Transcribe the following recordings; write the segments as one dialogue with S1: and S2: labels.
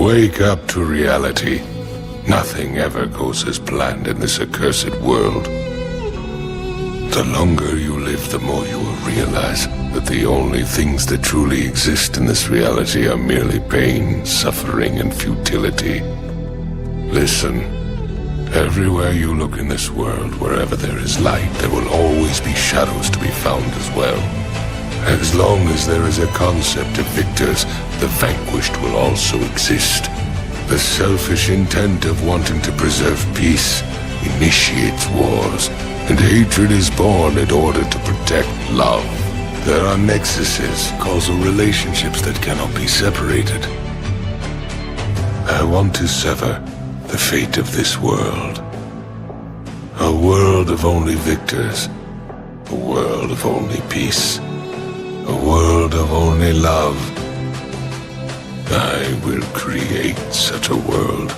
S1: Wake up to reality. Nothing ever goes as planned in this accursed world. The longer you live, the more you will realize that the only things that truly exist in this reality are merely pain, suffering, and futility. Listen, everywhere you look in this world, wherever there is light, there will always be shadows to be found as well. As long as there is a concept of victors, the vanquished will also exist. The selfish intent of wanting to preserve peace initiates wars, and hatred is born in order to protect love. There are nexuses, causal relationships that cannot be separated. I want to sever the fate of this world. A world of only victors. A world of only peace. A world of only love. I will create such a world.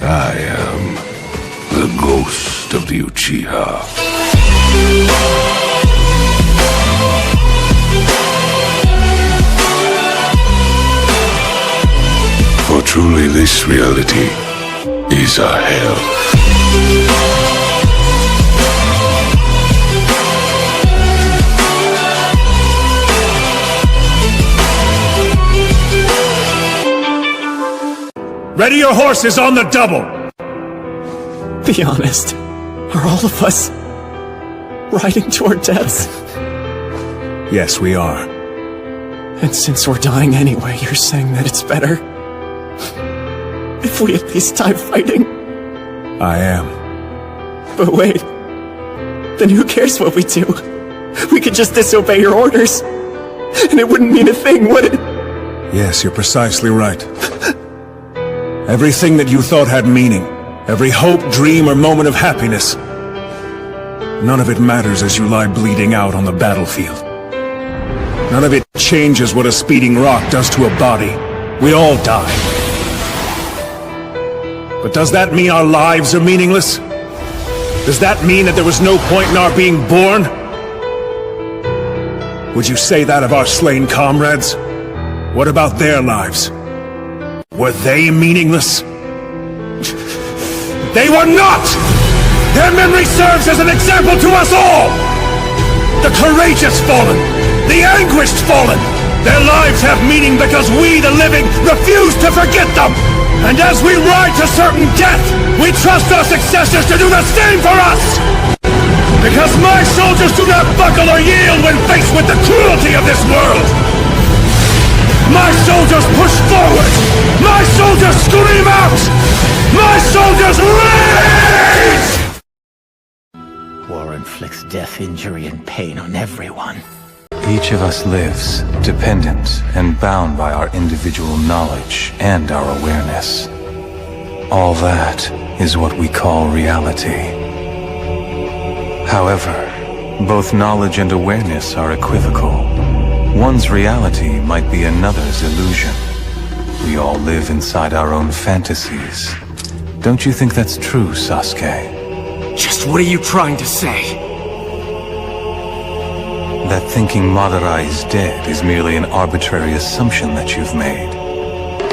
S1: I am the ghost of the Uchiha. For truly this reality is a hell.
S2: Ready your horses on the double!
S3: Be honest. Are all of us riding to our deaths?
S2: Yes, we are.
S3: And since we're dying anyway, you're saying that it's better if we at least die fighting?
S2: I am.
S3: But wait. Then who cares what we do? We could just disobey your orders. And it wouldn't mean a thing, would it?
S2: Yes, you're precisely right. Everything that you thought had meaning, every hope, dream, or moment of happiness, none of it matters as you lie bleeding out on the battlefield. None of it changes what a speeding rock does to a body. We all die. But does that mean our lives are meaningless? Does that mean that there was no point in our being born? Would you say that of our slain comrades? What about their lives? Were they meaningless? They were not! Their memory serves as an example to us all! The courageous fallen, the anguished fallen, their lives have meaning because we, the living, refuse to forget them! And as we ride to certain death, we trust our successors to do the same for us! Because my soldiers do not buckle or yield when faced with the cruelty of this world! My soldiers push forward! My soldiers scream out! My soldiers rage!
S4: War inflicts death, injury, and pain on everyone.
S5: Each of us lives, dependent and bound by our individual knowledge and our awareness. All that is what we call reality. However, both knowledge and awareness are equivocal. One's reality might be another's illusion. We all live inside our own fantasies. Don't you think that's true, Sasuke?
S3: Just what are you trying to say?
S5: That thinking Madara is dead is merely an arbitrary assumption that you've made.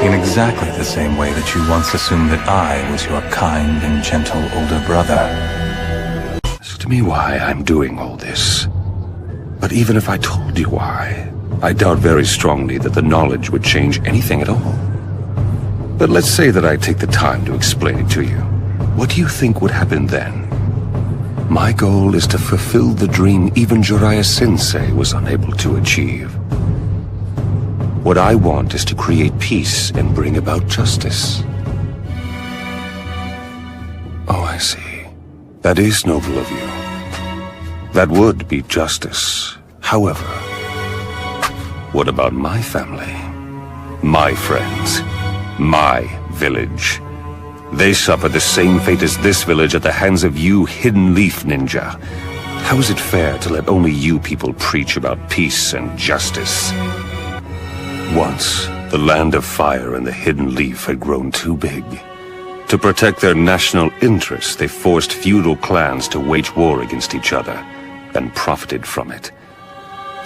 S5: In exactly the same way that you once assumed that I was your kind and gentle older brother.
S1: Ask me why I'm doing all this. But even if I told you why, I doubt very strongly that the knowledge would change anything at all. But let's say that I take the time to explain it to you. What do you think would happen then? My goal is to fulfill the dream even Jiraiya-sensei was unable to achieve. What I want is to create peace and bring about justice. Oh, I see. That is noble of you. That would be justice. However, what about my family? My friends? My village? They suffer the same fate as this village at the hands of you, Hidden Leaf Ninja. How is it fair to let only you people preach about peace and justice? Once, the Land of Fire and the Hidden Leaf had grown too big. To protect their national interests, they forced feudal clans to wage war against each other, and profited from it.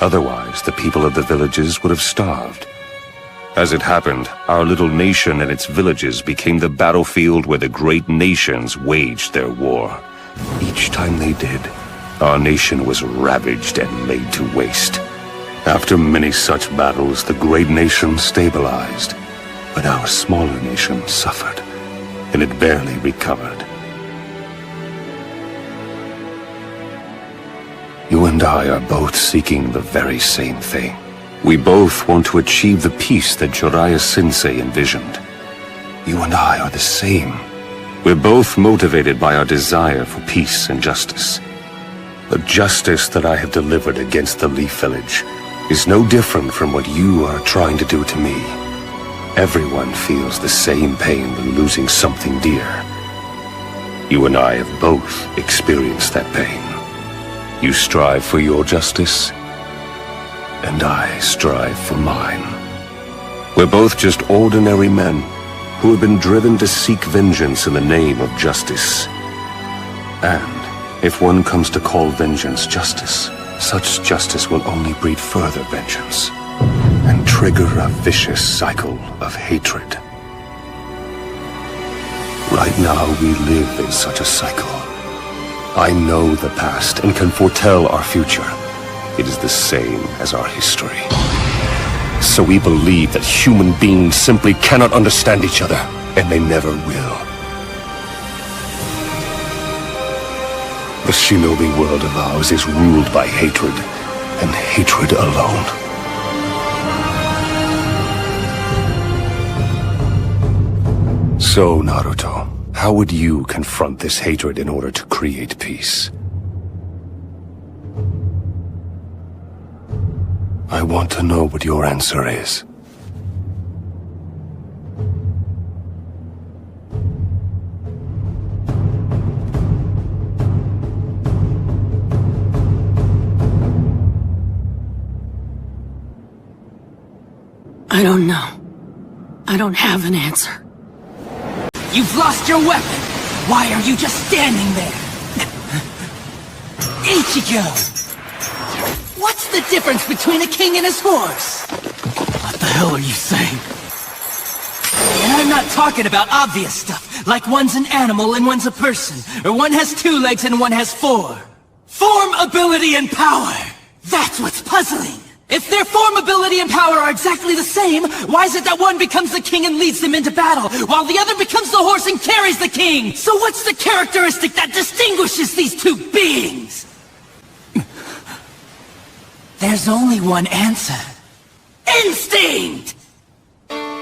S1: Otherwise, the people of the villages would have starved,
S6: As it happened, our little nation and its villages became the battlefield where the great nations waged their war. Each time they did, our nation was ravaged and laid to waste. After many such battles, the great nation stabilized, but our smaller nation suffered, and it barely recovered. You and I are both seeking the very same thing. We both want to achieve the peace that Jiraiya-sensei envisioned. You and I are the same. We're both motivated by our desire for peace and justice. The justice that I have delivered against the Leaf Village is no different from what you are trying to do to me. Everyone feels the same pain when losing something dear. You and I have both experienced that pain. You strive for your justice, and I strive for mine. We're both just ordinary men who have been driven to seek vengeance in the name of justice. And if one comes to call vengeance justice, such justice will only breed further vengeance and trigger a vicious cycle of hatred. Right now we live in such a cycle. I know the past and can foretell our future. It is the same as our history. So we believe that human beings simply cannot understand each other, and they never will. The shinobi world of ours is ruled by hatred, and hatred alone. So, Naruto, how would you confront this hatred in order to create peace? I want to know what your answer is.
S7: I don't know. I don't have an answer.
S8: You've lost your weapon! Why are you just standing there? Ichigo! What's the difference between a king and his horse?
S7: What the hell are you saying?
S8: And I'm not talking about obvious stuff, like one's an animal and one's a person, or one has 2 legs and one has 4. Form, ability, and power! That's what's puzzling! If their form, ability, and power are exactly the same, why is it that one becomes the king and leads them into battle, while the other becomes the horse and carries the king? So what's the characteristic that distinguishes these 2 beings? There's only one answer. Instinct!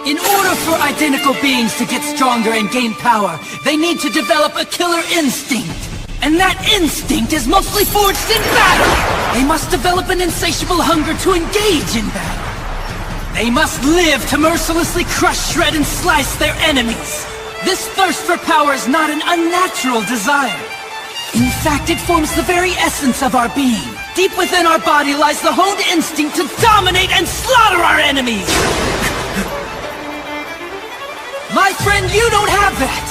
S8: In order for identical beings to get stronger and gain power, they need to develop a killer instinct. And that instinct is mostly forged in battle! They must develop an insatiable hunger to engage in battle. They must live to mercilessly crush, shred, and slice their enemies. This thirst for power is not an unnatural desire. In fact, it forms the very essence of our being. Deep within our body lies the honed instinct to dominate and slaughter our enemies! My friend, you don't have that!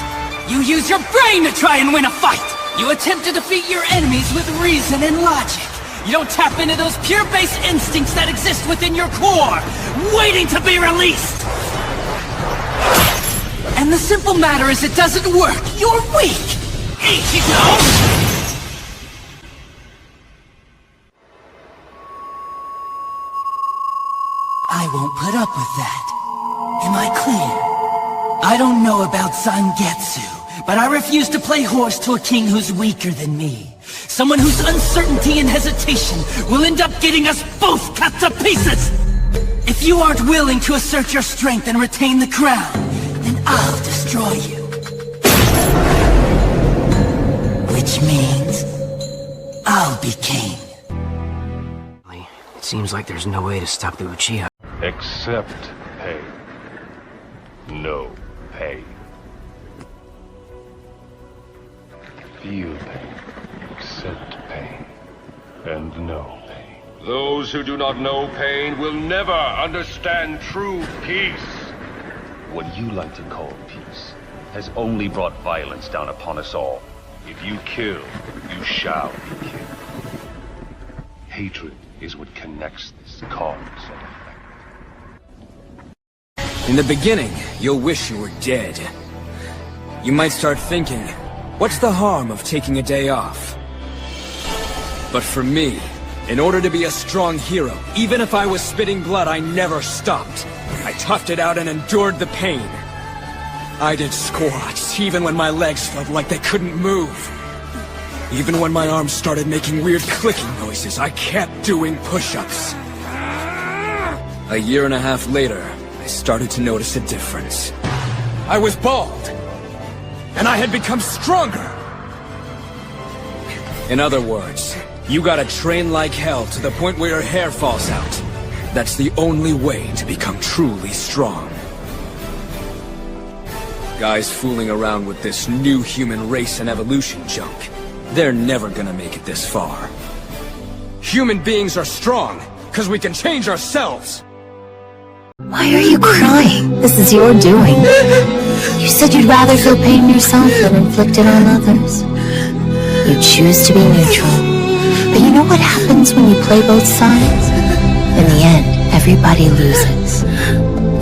S8: You use your brain to try and win a fight! You attempt to defeat your enemies with reason and logic. You don't tap into those pure base instincts that exist within your core, waiting to be released! And the simple matter is it doesn't work. You're weak! Ichigo! I won't put up with that. Am I clear? I don't know about Zangetsu, but I refuse to play horse to a king who's weaker than me. Someone whose uncertainty and hesitation will end up getting us both cut to pieces! If you aren't willing to assert your strength and retain the crown, then I'll destroy you. Which means I'll be king.
S9: It seems like there's no way to stop the Uchiha.
S6: Accept pain. No pain. Feel pain. Accept pain. And no pain. Those who do not know pain will never understand true peace. What you like to call peace has only brought violence down upon us all. If you kill, you shall be killed. Hatred is what connects this cause and effect.
S10: In the beginning, you'll wish you were dead. You might start thinking, what's the harm of taking a day off? But for me, in order to be a strong hero, even if I was spitting blood, I never stopped. I toughed it out and endured the pain. I did squats, even when my legs felt like they couldn't move. Even when my arms started making weird clicking noises, I kept doing push-ups. A year and a half later, I started to notice a difference. I was bald, and I had become stronger. In other words, you gotta train like hell to the point where your hair falls out. That's the only way to become truly strong. Guys fooling around with this new human race and evolution junk, they're never gonna make it this far. Human beings are strong, because we can change ourselves!
S11: Why are you crying? This is your doing. You said you'd rather feel pain yourself than inflict it on others. You choose to be neutral. But you know what happens when you play both sides? In the end, everybody loses.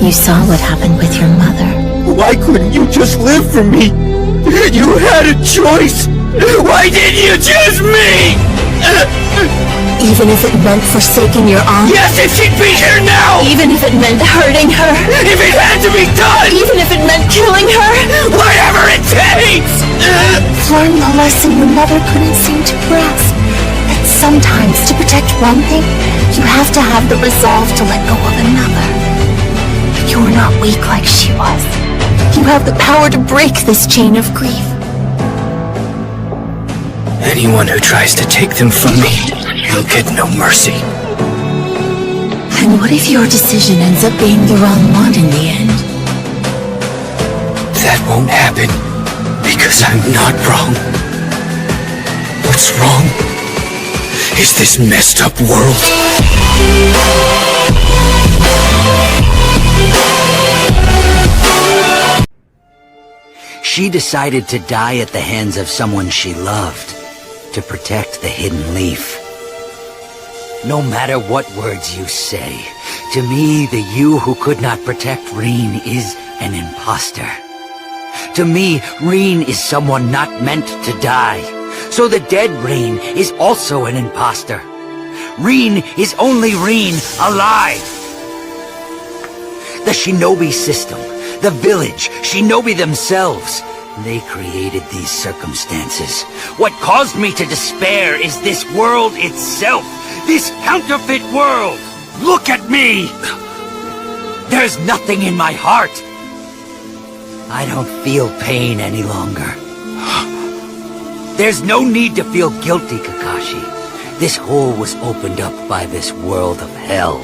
S11: You saw what happened with your mother.
S3: Why couldn't you just live for me? You had a choice! Why didn't you choose me?
S11: Even if it meant forsaking your aunt?
S3: Yes, if she'd be here now!
S11: Even if it meant hurting her?
S3: If it had to be done!
S11: Even if it meant killing her?
S3: Whatever it takes!
S11: Learn the lesson your mother couldn't seem to grasp. That sometimes, to protect one thing, you have to have the resolve to let go of another. You are not weak like she was. You have the power to break this chain of grief.
S3: Anyone who tries to take them from me will get no mercy.
S11: And what if your decision ends up being the wrong one in the end?
S3: That won't happen, because I'm not wrong. What's wrong is this messed up world.
S9: She decided to die at the hands of someone she loved, to protect the hidden leaf. No matter what words you say, to me, the you who could not protect Reen is an imposter. To me, Reen is someone not meant to die. So the dead Reen is also an imposter. Reen is only Reen alive. The shinobi system, the village, shinobi themselves, they created these circumstances. What caused me to despair is this world itself, this counterfeit world. Look at me! There's nothing in my heart. I don't feel pain any longer. There's no need to feel guilty, Kakashi. This hole was opened up by this world of hell.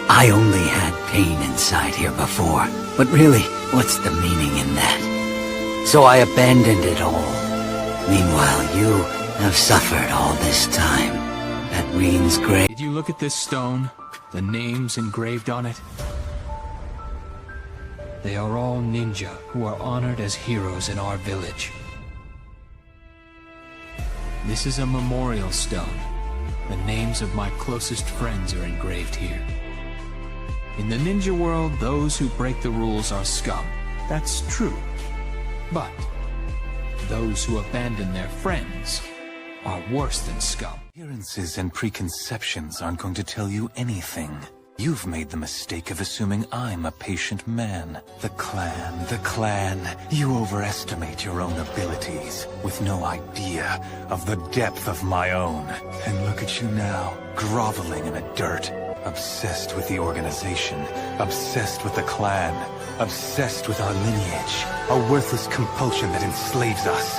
S9: I only had pain inside here before, but really, what's the meaning in that? So I abandoned it all. Meanwhile, you have suffered all this time at Reen's grave.
S12: Did you look at this stone? The names engraved on it? They are all ninja who are honored as heroes in our village. This is a memorial stone. The names of my closest friends are engraved here. In the ninja world, those who break the rules are scum. That's true. But those who abandon their friends are worse than scum.
S5: Appearances and preconceptions aren't going to tell you anything. You've made the mistake of assuming I'm a patient man. The clan. You overestimate your own abilities, with no idea of the depth of my own. And look at you now, groveling in the dirt. Obsessed with the organization, obsessed with the clan, obsessed with our lineage. A worthless compulsion that enslaves us.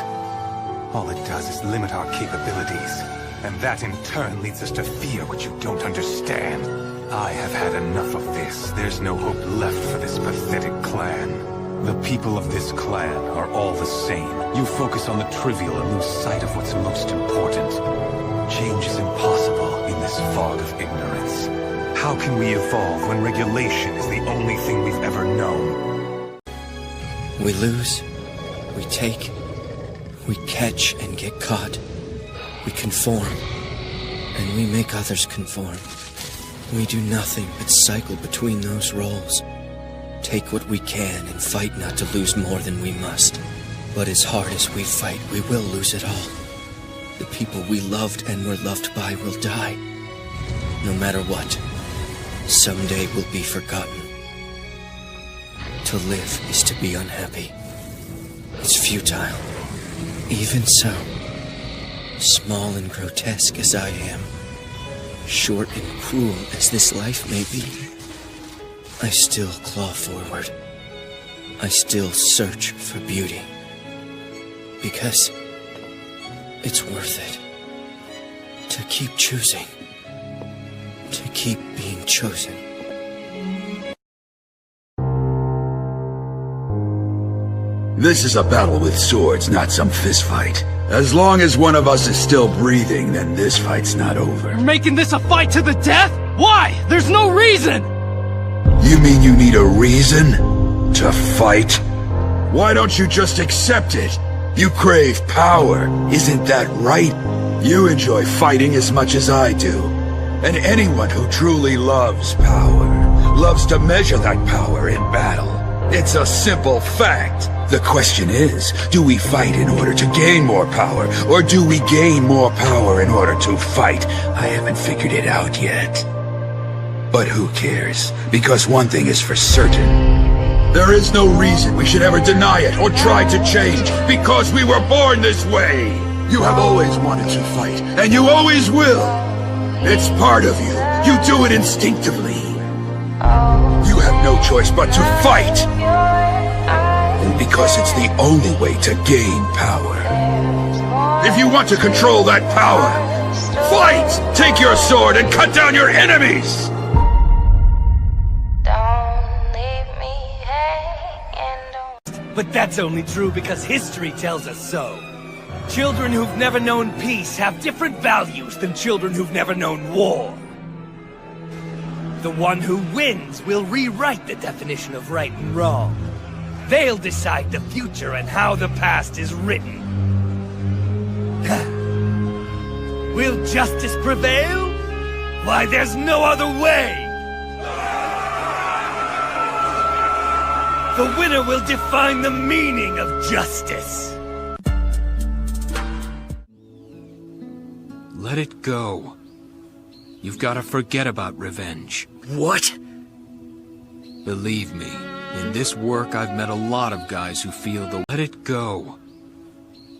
S5: All it does is limit our capabilities, and that in turn leads us to fear what you don't understand. I have had enough of this. There's no hope left for this pathetic clan. The people of this clan are all the same. You focus on the trivial and lose sight of what's most important. Change is impossible in this fog of ignorance. How can we evolve when regulation is the only thing we've ever known?
S3: We lose, we take, we catch and get caught. We conform, and we make others conform. We do nothing but cycle between those roles. Take what we can and fight not to lose more than we must. But as hard as we fight, we will lose it all. The people we loved and were loved by will die. No matter what, someday we'll be forgotten. To live is to be unhappy. It's futile. Even so, small and grotesque as I am, short and cruel as this life may be, I still claw forward. I still search for beauty. Because it's worth it to keep choosing, to keep being chosen.
S2: This is a battle with swords, not some fistfight. As long as one of us is still breathing, then this fight's not over.
S8: You're making this a fight to the death? Why? There's no reason!
S2: You mean you need a reason to fight? Why don't you just accept it? You crave power, isn't that right? You enjoy fighting as much as I do. And anyone who truly loves power, loves to measure that power in battle. It's a simple fact. The question is, do we fight in order to gain more power, or do we gain more power in order to fight? I haven't figured it out yet. But who cares? Because one thing is for certain. There is no reason we should ever deny it or try to change, because we were born this way. You have always wanted to fight, and you always will. It's part of you. You do it instinctively. You have no choice but to fight. And because it's the only way to gain power. If you want to control that power, fight! Take your sword and cut down your enemies!
S8: But that's only true because history tells us so. Children who've never known peace have different values than children who've never known war. The one who wins will rewrite the definition of right and wrong. They'll decide the future and how the past is written. Will justice prevail? Why, there's no other way! The winner will define the meaning of justice.
S12: Let it go. You've got to forget about revenge.
S3: What?
S12: Believe me, in this work I've met a lot of guys who feel the... Let it go.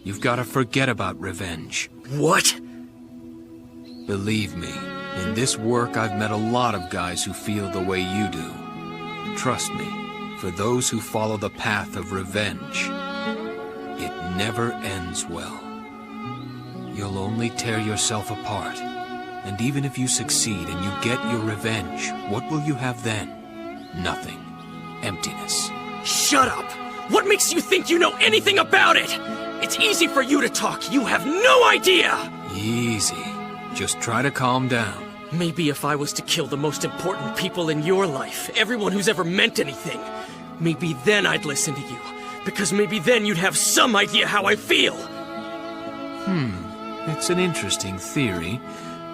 S12: You've got to forget about revenge.
S3: What?
S12: Believe me, in this work I've met a lot of guys who feel the way you do. Trust me, for those who follow the path of revenge, it never ends well. You'll only tear yourself apart. And even if you succeed and you get your revenge, what will you have then? Nothing. Emptiness.
S3: Shut up! What makes you think you know anything about it? It's easy for you to talk. You have no idea!
S12: Easy. Just try to calm down.
S3: Maybe if I was to kill the most important people in your life, everyone who's ever meant anything, maybe then I'd listen to you. Because maybe then you'd have some idea how I feel.
S12: It's an interesting theory,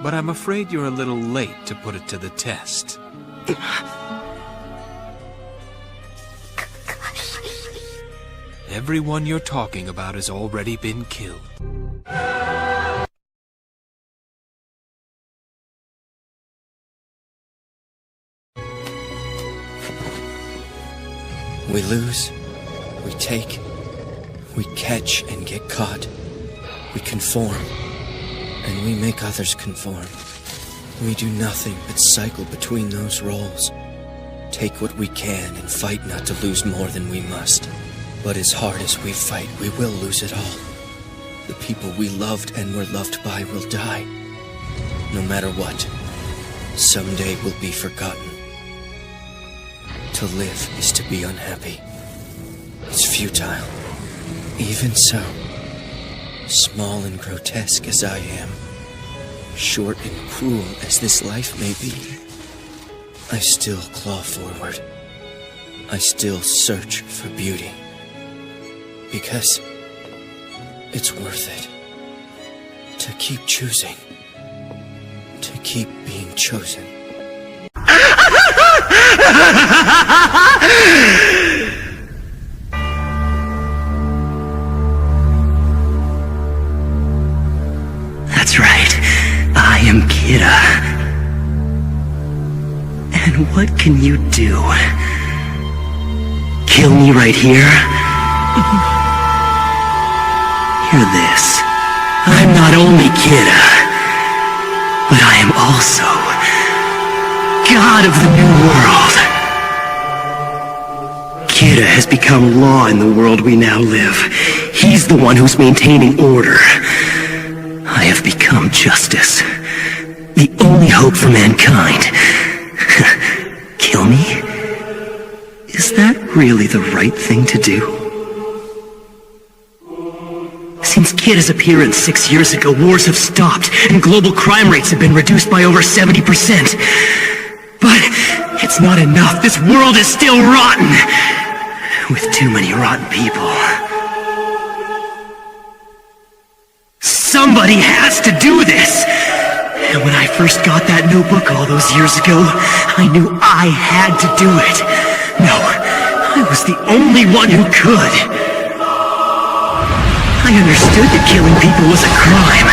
S12: but I'm afraid you're a little late to put it to the test. Everyone you're talking about has already been killed.
S3: We lose, we take, we catch and get caught. We conform, and we make others conform. We do nothing but cycle between those roles. Take what we can and fight not to lose more than we must. But as hard as we fight, we will lose it all. The people we loved and were loved by will die. No matter what, someday we'll be forgotten. To live is to be unhappy. It's futile. Even so, small and grotesque as I am, short and cruel as this life may be, I still claw forward. I still search for beauty. Because it's worth it to keep choosing, to keep being chosen.
S9: That's right. I am Kira. And what can you do? Kill me right here? Hear this. I'm not only Kira, but I am also God of the New World. Kira has become law in the world we now live. He's the one who's maintaining order. I have become justice. The only hope for mankind. Kill me? Is that really the right thing to do? Since Kira's appearance 6 years ago, wars have stopped, and global crime rates have been reduced by over 70%. But it's not enough. This world is still rotten. With too many rotten people. Somebody has to do this! And when I first got that notebook all those years ago, I knew I had to do it. No, I was the only one who could. I understood that killing people was a crime.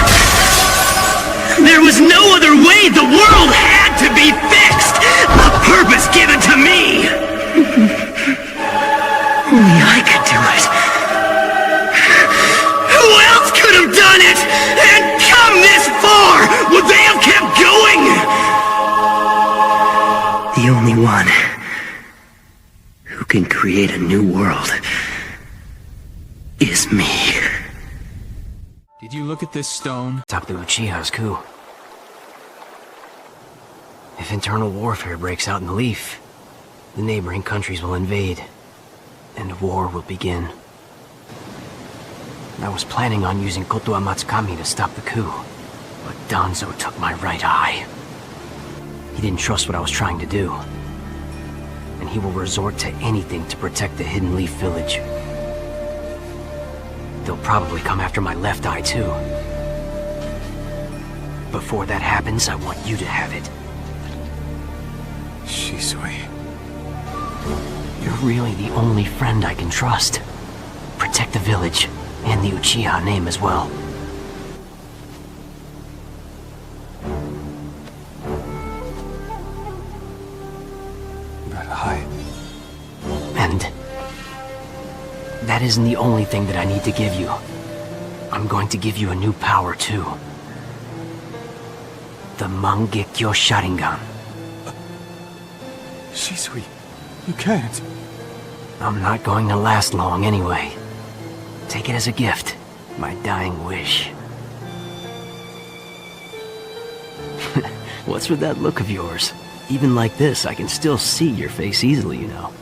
S9: There was no other way. The world had to be fixed. A purpose given to me. Only I could do it. Who else could have done it? And come this far? Would they have kept going? The only one who can create a new world is me.
S12: Did you look at this stone?
S13: Stop the Uchiha's coup. If internal warfare breaks out in the Leaf, the neighboring countries will invade, and war will begin. I was planning on using Kotoa Matsukami to stop the coup, but Danzo took my right eye. He didn't trust what I was trying to do, and he will resort to anything to protect the Hidden Leaf village. They'll probably come after my left eye, too. Before that happens, I want you to have it.
S12: Shisui.
S13: You're really the only friend I can trust. Protect the village, and the Uchiha name as well.
S12: But I...
S13: And... that isn't the only thing that I need to give you. I'm going to give you a new power, too. The Mangekyo Sharingan.
S12: Shisui, you can't.
S13: I'm not going to last long anyway. Take it as a gift. My dying wish. What's with that look of yours? Even like this, I can still see your face easily, you know.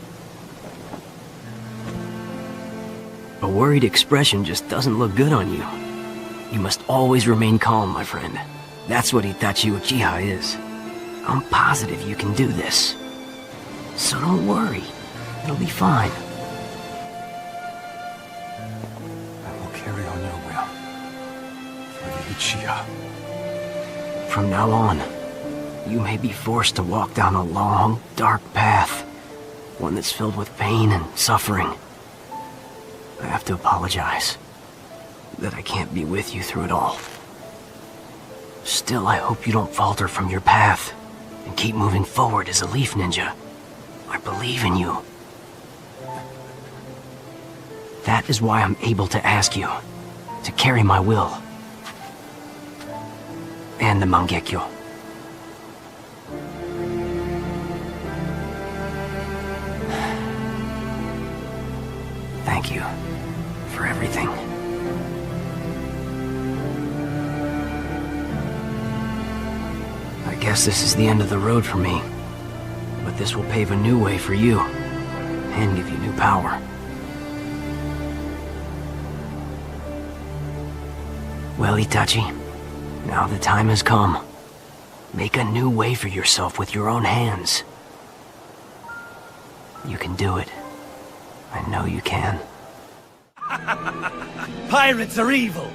S13: A worried expression just doesn't look good on you. You must always remain calm, my friend. That's what Itachi Uchiha is. I'm positive you can do this. So don't worry. It'll be fine.
S12: I will carry on your will. For the Uchiha.
S13: From now on, you may be forced to walk down a long, dark path. One that's filled with pain and suffering. I have to apologize that I can't be with you through it all. Still, I hope you don't falter from your path and keep moving forward as a leaf ninja. I believe in you. That is why I'm able to ask you to carry my will. And the Mangekyo. Thank you for everything. I guess this is the end of the road for me. But this will pave a new way for you, and give you new power. Well, Itachi, now the time has come. Make a new way for yourself with your own hands. You can do it. I know you can.
S2: Pirates are evil,